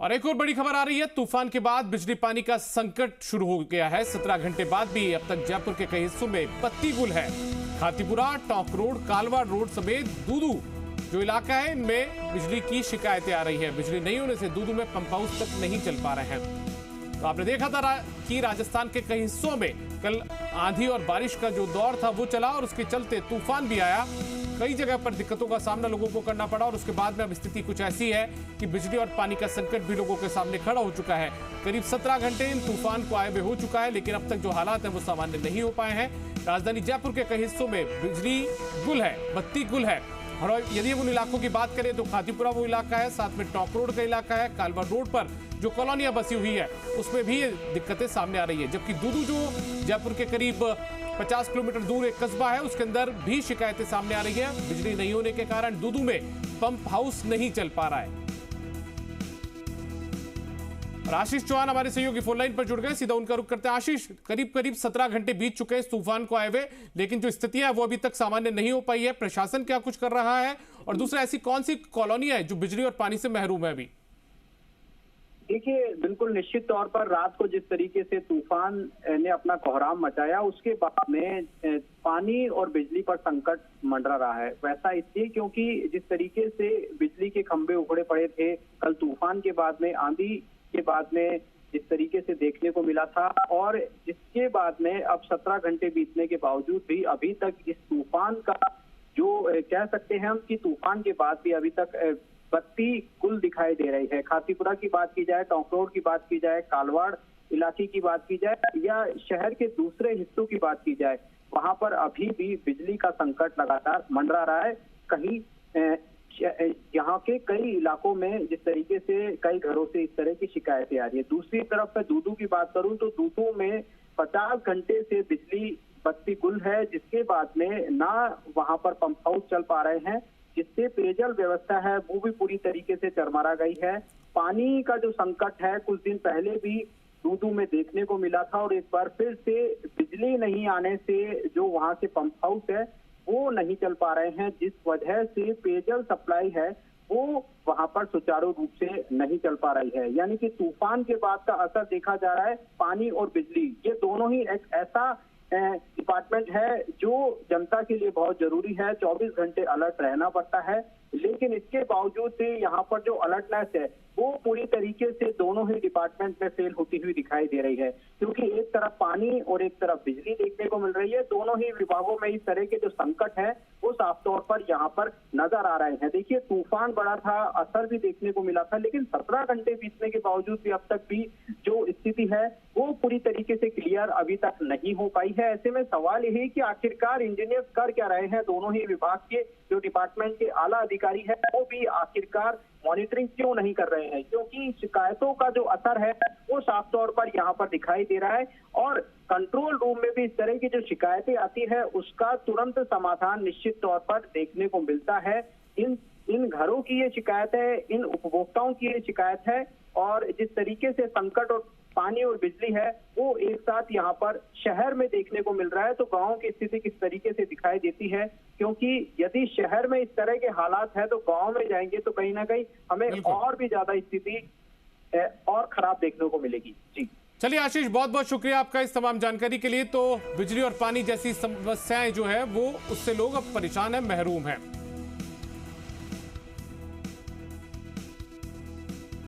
और एक और बड़ी खबर आ रही है। तूफान के बाद बिजली पानी का संकट शुरू हो गया है। 17 घंटे बाद भी अब तक जयपुर के कई हिस्सों में बत्ती गुल है। खातीपुरा, टोंक रोड, कालवा रोड समेत दूदू जो इलाका है, इनमें बिजली की शिकायतें आ रही है। बिजली नहीं होने से दूदू में पंप हाउस तक नहीं चल पा रहे हैं। तो आपने देखा था कि राजस्थान के कई हिस्सों में कल आंधी और बारिश का जो दौर था वो चला और उसके चलते तूफान भी आया। कई जगह पर दिक्कतों का सामना लोगों को करना पड़ा और उसके बाद में अब स्थिति कुछ ऐसी है कि बिजली और पानी का संकट भी लोगों के सामने खड़ा हो चुका है। करीब 17 घंटे इन तूफान को आए हुए हो चुका है, लेकिन अब तक जो हालात हैं वो सामान्य नहीं हो पाए हैं। राजधानी जयपुर के कई हिस्सों में बिजली गुल है, बत्ती गुल है। और यदि उन इलाकों की बात करें तो खातीपुरा वो इलाका है, साथ में टोंक रोड का इलाका है, कालवा रोड पर जो कॉलोनियां बसी हुई है उसमें भी दिक्कतें सामने आ रही है। जबकि दूदू जो जयपुर के करीब 50 किलोमीटर दूर एक कस्बा है, उसके अंदर भी शिकायतें सामने आ रही है। बिजली नहीं होने के कारण दूदू में पंप हाउस नहीं चल पा रहा है। और आशीष चौहान हमारे सहयोगी फोन लाइन पर जुड़ गए, सीधा उनका रुख करते हैं। आशीष, करीब 17 घंटे बीत चुके हैं इस तूफान को आए हुए, लेकिन जो स्थितियां है वो अभी तक सामान्य नहीं हो पाई है। प्रशासन क्या कुछ कर रहा है? और दूसरा, ऐसी कौन सी कॉलोनी है जो बिजली और पानी से महरूम है अभी? देखिए, बिल्कुल निश्चित तौर पर रात को जिस तरीके से तूफान ने अपना कोहराम मचाया, उसके बाद में पानी और बिजली पर संकट मंडरा रहा है। वैसा इसलिए क्योंकि जिस तरीके से बिजली के खंभे उखड़े पड़े थे कल तूफान के बाद में, आंधी के बाद में जिस तरीके से देखने को मिला था, और जिसके बाद में अब 17 घंटे बीतने के बावजूद भी अभी तक इस तूफान का जो कह सकते हैं हम कि तूफान के बाद भी अभी तक बत्ती गुल दिखाई दे रही है। खातीपुरा की बात की जाए, टोंक रोड की बात की जाए, कालवाड़ इलाके की बात की जाए या शहर के दूसरे हिस्सों की बात की जाए, वहां पर अभी भी बिजली का संकट लगातार मंडरा रहा है। कहीं यहाँ के कई इलाकों में जिस तरीके से कई घरों से इस तरह की शिकायतें आ रही है। दूसरी तरफ मैं दूदू की बात करूं तो दूदू में 50 घंटे से बिजली बत्ती गुल है, जिसके बाद में ना वहां पर पंप हाउस चल पा रहे हैं, जिससे पेयजल व्यवस्था है वो भी पूरी तरीके से चरमरा गई है। पानी का जो संकट है कुछ दिन पहले भी दूदू में देखने को मिला था, और एक बार फिर से बिजली नहीं आने से जो वहां के पंप हाउस है वो नहीं चल पा रहे हैं, जिस वजह से पेयजल सप्लाई है वो वहां पर सुचारू रूप से नहीं चल पा रही है। यानी कि तूफान के बाद का असर देखा जा रहा है। पानी और बिजली ये दोनों ही एक ऐसा डिपार्टमेंट है जो जनता के लिए बहुत जरूरी है। 24 घंटे अलर्ट रहना पड़ता है, लेकिन इसके बावजूद भी यहाँ पर जो अलर्टनेस है वो पूरी तरीके से दोनों ही डिपार्टमेंट में फेल होती हुई दिखाई दे रही है, क्योंकि एक तरफ पानी और एक तरफ बिजली देखने को मिल रही है। दोनों ही विभागों में इस तरह के जो संकट है वो साफ तौर पर यहाँ पर नजर आ रहे हैं। देखिए, तूफान बड़ा था, असर भी देखने को मिला था, लेकिन 17 घंटे बीतने के बावजूद भी अब तक भी जो स्थिति है वो पूरी तरीके से क्लियर अभी तक नहीं हो पाई है। ऐसे में सवाल यही है कि आखिरकार इंजीनियर कर क्या रहे हैं? दोनों ही विभाग के जो डिपार्टमेंट के आला अधिकारी है वो भी आखिरकार मॉनिटरिंग क्यों नहीं कर रहे हैं? क्योंकि शिकायतों का जो असर है वो साफ तौर पर यहाँ पर दिखाई दे रहा है, और कंट्रोल रूम में भी इस तरह की जो शिकायतें आती है उसका तुरंत समाधान निश्चित तौर पर देखने को मिलता है। इन घरों की ये शिकायत है, इन उपभोक्ताओं की ये शिकायत है, और जिस तरीके से संकट और पानी और बिजली है वो एक साथ यहाँ पर शहर में देखने को मिल रहा है, तो गांव की स्थिति किस तरीके से दिखाई देती है? क्योंकि यदि शहर में इस तरह के हालात है तो गांव में जाएंगे तो कहीं ना कहीं हमें और भी ज्यादा स्थिति और खराब देखने को मिलेगी। जी चलिए आशीष, बहुत बहुत शुक्रिया आपका इस तमाम जानकारी के लिए। तो बिजली और पानी जैसी समस्याएं जो है वो उससे लोग अब परेशान है, महरूम है।